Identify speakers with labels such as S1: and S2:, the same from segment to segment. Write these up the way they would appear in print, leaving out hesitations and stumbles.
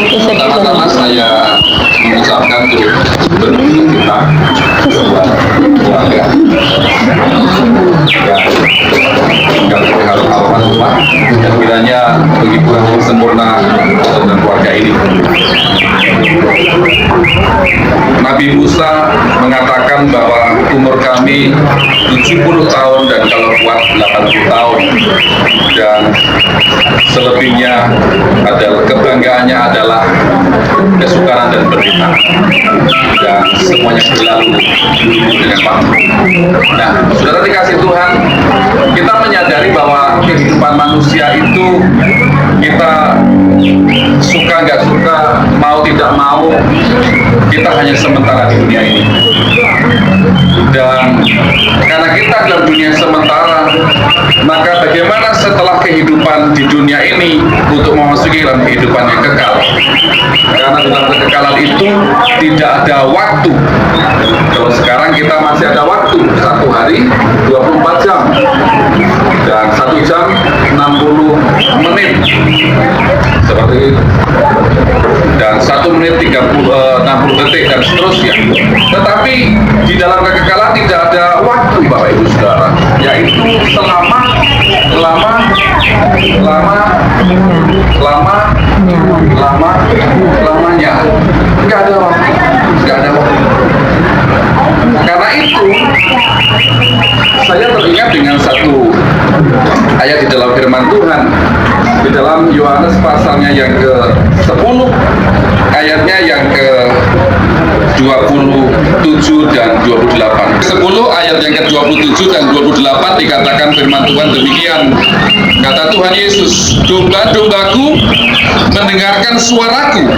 S1: Pertama-tama saya mengucapkan turut berduka cita buat keluarga yang harus almarhumah dan kiranya penghiburan yang sempurna dan keluarga ini. Nabi Musa mengatakan bahwa umur kami 70 tahun dan kalau kuat 80 tahun, dan selebihnya adalah kebanggaannya adalah kesukaran dan penderitaan, dan semuanya berlalu dengan waktu. Nah, saudara dikasih Tuhan, kita menyadari bahwa kehidupan manusia itu kita suka nggak suka, mau tidak mau, kita hanya sementara di dunia ini. Dan karena kita dalam dunia sementara, maka bagaimana setelah kehidupan di dunia ini untuk memasuki dalam kehidupan yang kekal? Karena dalam kekekalan itu tidak ada waktu. Kalau sekarang kita masih ada waktu, satu hari 24 jam dan 1 jam 60 menit seperti itu, dan 1 menit 60 detik dan seterusnya. Tetapi di dalam kekekalan tidak ada waktu, Bapak Ibu Saudara, yaitu lamanya nggak ada waktu. Karena itu saya teringat dengan satu ayat di dalam firman Tuhan di dalam Yohanes pasalnya yang ke-10 ayatnya yang ke-27 dan 28. 10 ayat yang ke-27 dan 28 dikatakan firman Tuhan demikian. Kata Tuhan Yesus, domba-dombaku mendengarkan suaraku,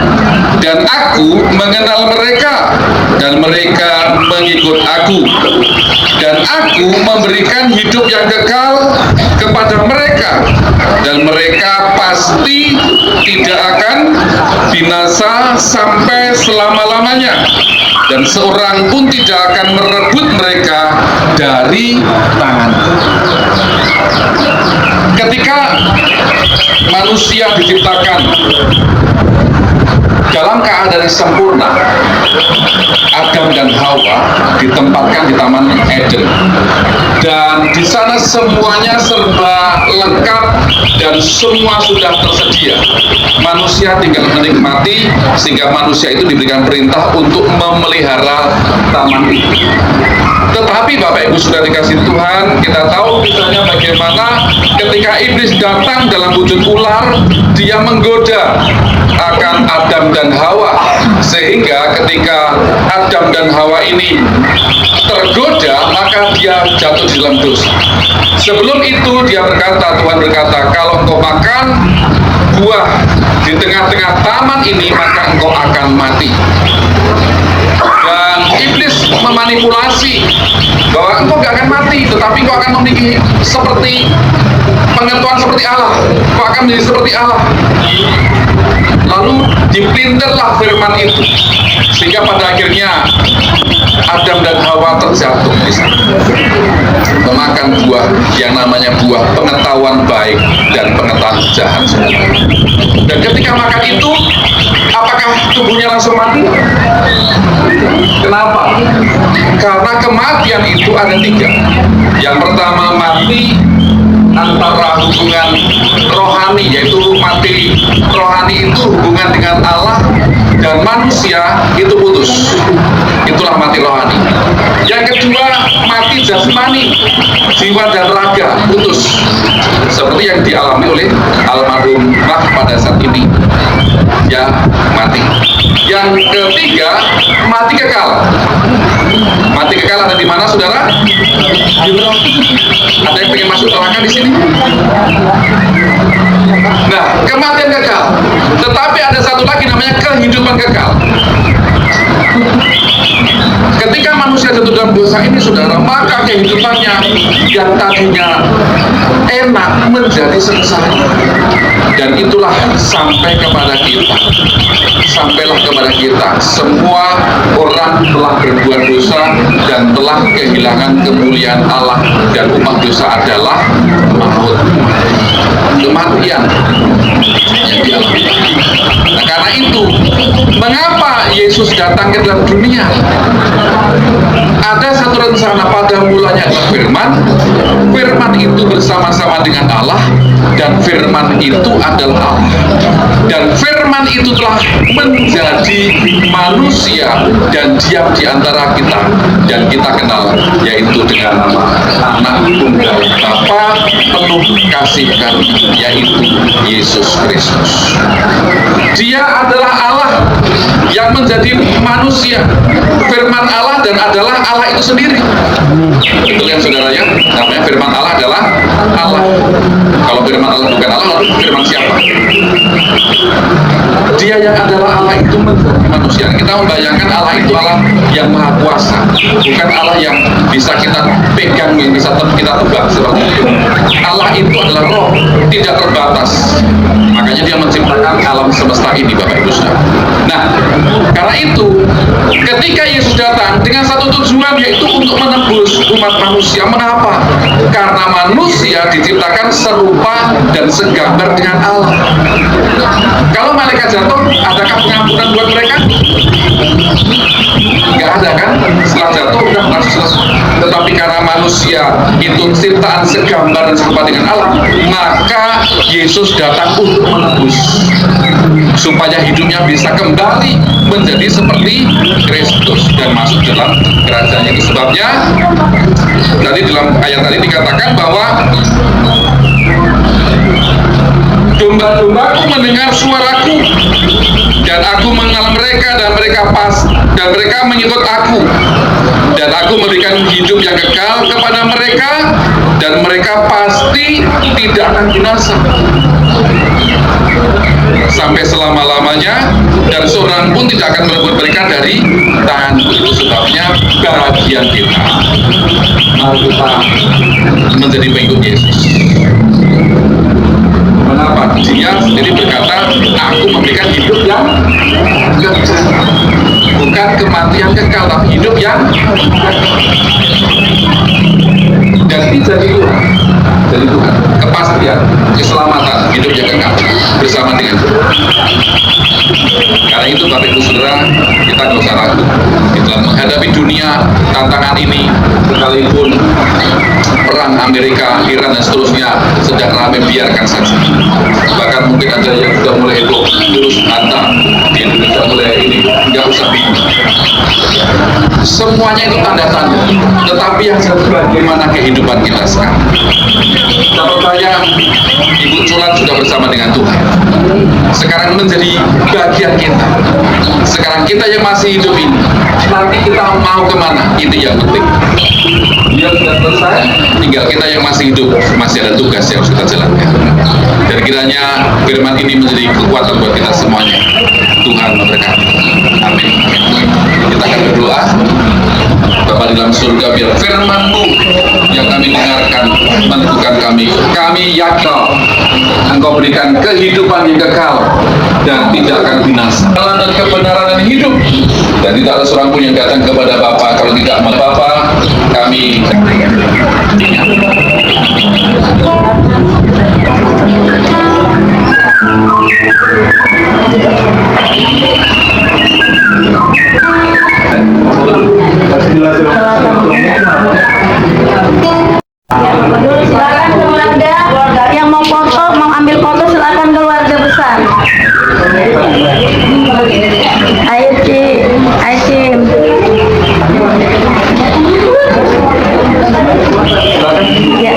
S1: dan aku mengenal mereka, dan mereka mengikut aku, dan aku memberikan hidup yang kekal kepada mereka, dan mereka pasti tidak akan binasa sampai selama-lamanya, dan seorang pun tidak akan merebut mereka dari tanganku. Ketika manusia diciptakan dalam keadaan sempurna, Adam dan Hawa ditempatkan di Taman Eden, dan di sana semuanya serba lengkap dan semua sudah tersedia. Manusia tinggal menikmati, sehingga manusia itu diberikan perintah untuk memelihara taman itu. Tetapi Bapak Ibu sudah dikasih Tuhan, kita tahu misalnya bagaimana ketika iblis datang dalam wujud ular, dia menggoda akan Adam dan Hawa, sehingga ketika Adam dan Hawa ini tergoda, maka dia jatuh di dalam dosa. Sebelum itu Tuhan berkata, kalau engkau makan buah di tengah-tengah taman ini, maka engkau akan mati. Dan iblis memanipulasi bahwa engkau gak akan mati, tetapi engkau akan memiliki pengetahuan seperti Allah, engkau akan menjadi seperti Allah. Lalu dipelintirlah firman itu, sehingga pada akhirnya Adam dan Hawa terjatuh di sana, memakan buah yang namanya buah pengetahuan baik dan pengetahuan jahat. Dan ketika makan itu, apakah tubuhnya langsung mati? Kenapa? Karena kematian itu ada 3. Yang pertama, mati antara hubungan rohani, yaitu mati rohani itu hubungan dengan Allah dan manusia itu putus, itulah mati rohani. Yang kedua, mati jasmani, jiwa dan raga putus, seperti yang dialami oleh almarhumah pada saat ini, ya mati. Yang ketiga, mati kekal. Mati kekal ada di mana, saudara? Ada yang pengen masuk neraka di sini? Nah, kematian kekal. Tetapi ada satu lagi namanya kehidupan kekal. Ketika manusia jatuh dalam dosa ini, saudara, maka kehidupannya yang tadinya enak menjadi sengsara. Dan itulah sampai kepada kita. Sampailah kepada kepada kita, semua orang telah berbuat dosa dan telah kehilangan kemuliaan Allah, dan upah dosa adalah maut, kematian yang dialami. Nah, karena itu mengapa Yesus datang ke dalam dunia? Ada satu rencana. Pada mulanya adalah firman. Firman itu bersama-sama dengan Allah, dan firman itu adalah Allah, dan firman itu telah menjadi manusia dan diam di antara kita, dan kita kenal yaitu dengan nama Anak Tunggal Bapa penuh kasih karunia, yaitu Yesus Kristus. Dia adalah Allah yang menjadi manusia, firman Allah, dan adalah Allah itu sendiri. Betul ya saudara ya? Namanya firman Allah adalah Allah. Kalau firman Allah bukan Allah, lalu firman siapa? Dia yang adalah Allah itu menjadi manusia. Kita membayangkan Allah itu Allah yang maha kuasa, bukan Allah yang bisa kita pegang, yang bisa kita tebak seperti itu. Allah itu adalah roh, tidak terbatas. Makanya dia menciptakan alam semesta ini, Bapak Ibu Saudara. Nah, karena itu ketika Yesus datang dengan satu tujuan, yaitu untuk menebus umat manusia. Mengapa? Karena manusia diciptakan serupa dan segambar dengan Allah. Kalau malaikat jatuh, adakah pengampunan buat mereka? Nggak ada kan? Setelah jatuh udah langsung selesai. Tetapi karena manusia itu ciptaan segambar dan serupa dengan Allah, maka Yesus datang untuk menebus, supaya hidupnya bisa kembali menjadi seperti Kristus dan masuk dalam kerajaannya. Itu sebabnya tadi dalam ayat tadi dikatakan bahwa domba-dombaku mendengar suaraku, dan aku mengenal mereka, dan mereka mengikut aku, dan aku memberikan hidup yang kekal kepada mereka, dan mereka pasti tidak akan binasa sampai selama-lamanya, dan seorang pun tidak akan merebut mereka dari tanganku. Itu sebabnya bagian kita, mari kita menjadi pengikut Yesus. Kenapa? Dia sendiri berkata, aku memberikan hidup yang kekal, bukan kematian kekal, tapi hidup yang kekal. Dan ini jadi Tuhan, kepastian, keselamatan, hidup yang kekal bersama dengan Tuhan. Karena itu Bapak Ibu Saudara, kita tidak usah ragu di dalam menghadapi dunia tantangan ini, sekalipun perang Amerika, Iran dan seterusnya sedang ramai, biarkan saja. Bahkan mungkin ada yang sudah mulai heboh, terus hantam di Indonesia mulai ini, nggak usah bingung. Semuanya itu tanda-tanda, tetapi yang jelas bagaimana kehidupan kita sekarang. Saya percaya Ibu Culan sudah bersama dengan Tuhan. Sekarang menjadi bagian kita. Sekarang kita yang masih hidup ini, nanti kita mau kemana, itu yang penting. Dia sudah selesai, tinggal kita yang masih hidup, masih ada tugas yang harus kita jalankan. Dan kiranya firman ini menjadi kekuatan buat kita semuanya. Tuhan memberkati. Amin. Kita akan berdoa. Bapa di dalam surga, biar firman-Mu yang kami dengarkan meneguhkan kami. Kami yakin Engkau berikan kehidupan yang kekal dan tidak akan binasa. Jalan dan kebenaran dan hidup, dan tidak ada seorang pun yang datang kepada Bapa kalau tidak melalui Bapa. Kami
S2: silakan keluarga yang mau foto, mau ambil foto, silakan keluarga besar. Ayo Cim, ayo Cim. Ya,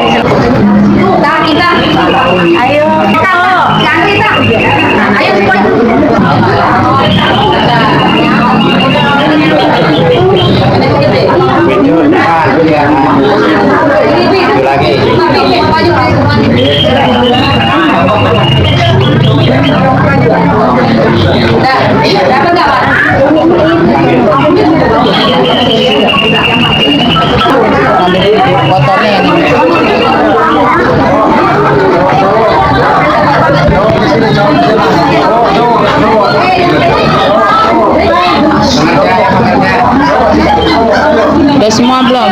S2: kita. Ayo, kalau kita. Ayo dapat nggak Pak? Fotonya ini. Semua belum?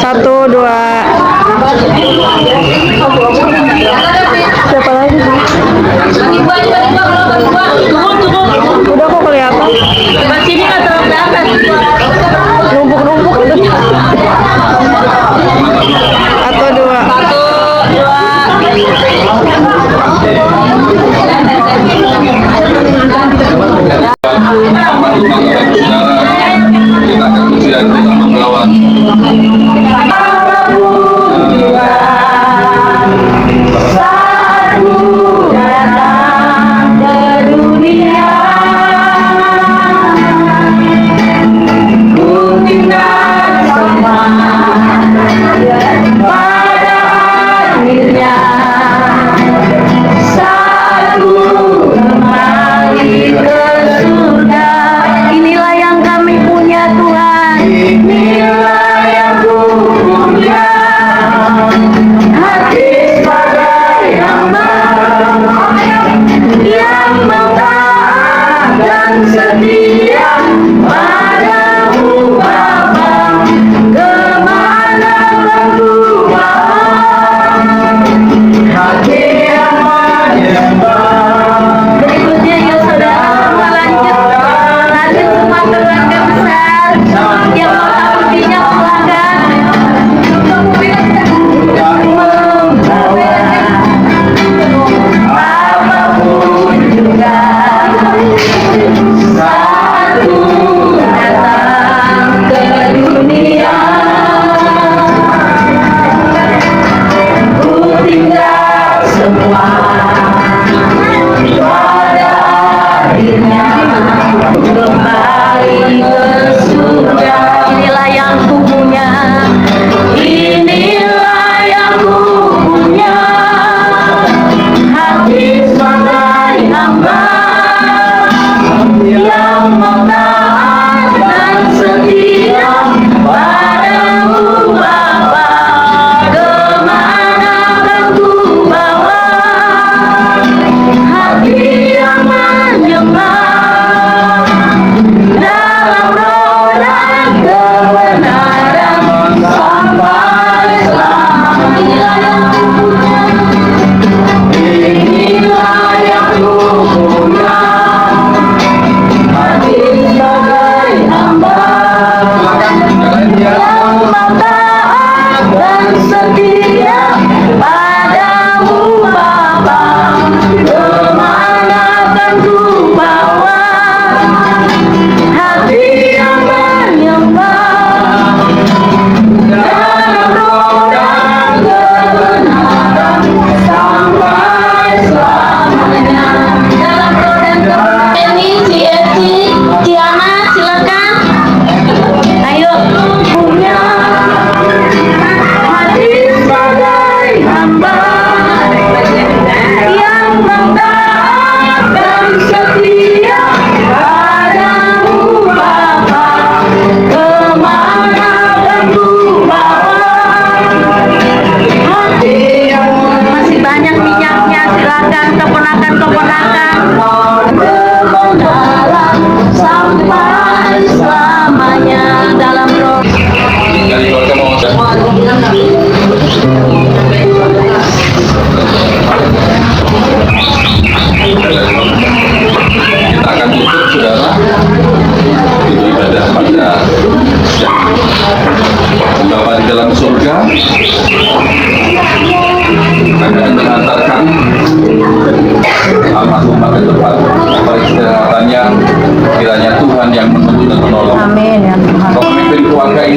S2: Satu, dua. Siapa lagi sih? Udah kok kelihatan. Sini nggak terlalu kelihatan. Numpuk-numpuk itu. Satu, dua. Satu, dua.
S1: Kita akan ujian bersama melawan.
S2: Inilah yang kami punya Tuhan. Inilah yang ku punya. Hati sebagai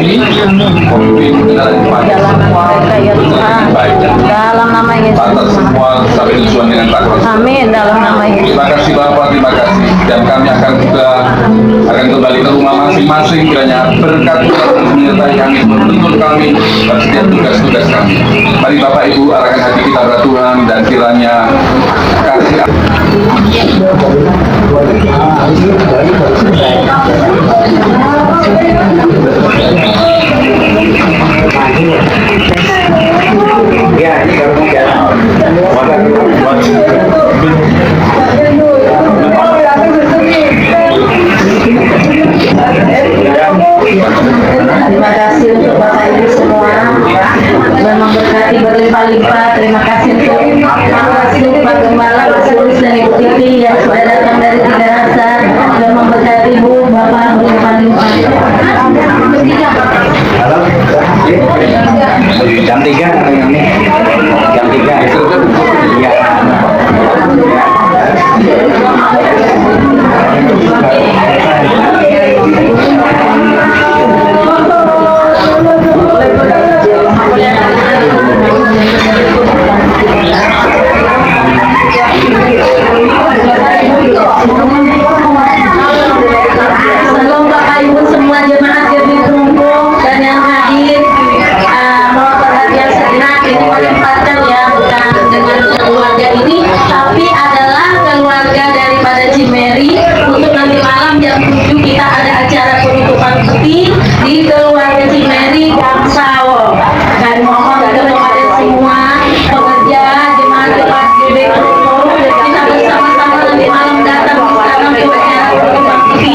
S1: ini memimpin kendaraan pagi
S2: Jalanan mereka ya Tuhan.
S1: baik
S2: Dalam nama Yesus.
S1: atas semua sampai tujuan dengan takwa.
S2: Amin. Dalam nama Yesus.
S1: Terima kasih Bapak, terima kasih. Dan kami akan juga kembali ke rumah masing-masing, kiranya berkat Tuhan menyertai kami, menuntun kami pada setiap tugas-tugas kami. Mari Bapak Ibu arahkan hati kita kepada Tuhan dan kiranya kasih
S2: Terima kasih untuk Bapak Ibu semua. Memang berkati berlimpah-limpah. Terima kasih untuk Pak Gembala, Mas Sulis dan Ibu Titi yang sudah datang dari Tiga Rasa. Memang berkati Ibu, Bapak berlimpah-limpah.
S3: Jam 3 ini. Jam 3. Iya.
S2: Salam Bapak Ibu semua jemaat yang ditumpuk dan yang hadir. Mohon perhatian sejenak, ini menempatkan ya, bukan dengan keluarga ini, tapi adalah keluarga daripada Cimeri. Untuk nanti malam jam 7 kita ada acara penutupan peti di keluarga Cimeri Gang Sawo. Dan mohon kepada semua pekerja jemaat-jemaat GBK kita bersama-sama nanti malam datang ke sana untuk acara penutupan peti.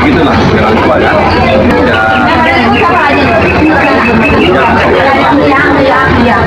S1: begitulah jangan lupa ya.
S2: Ya.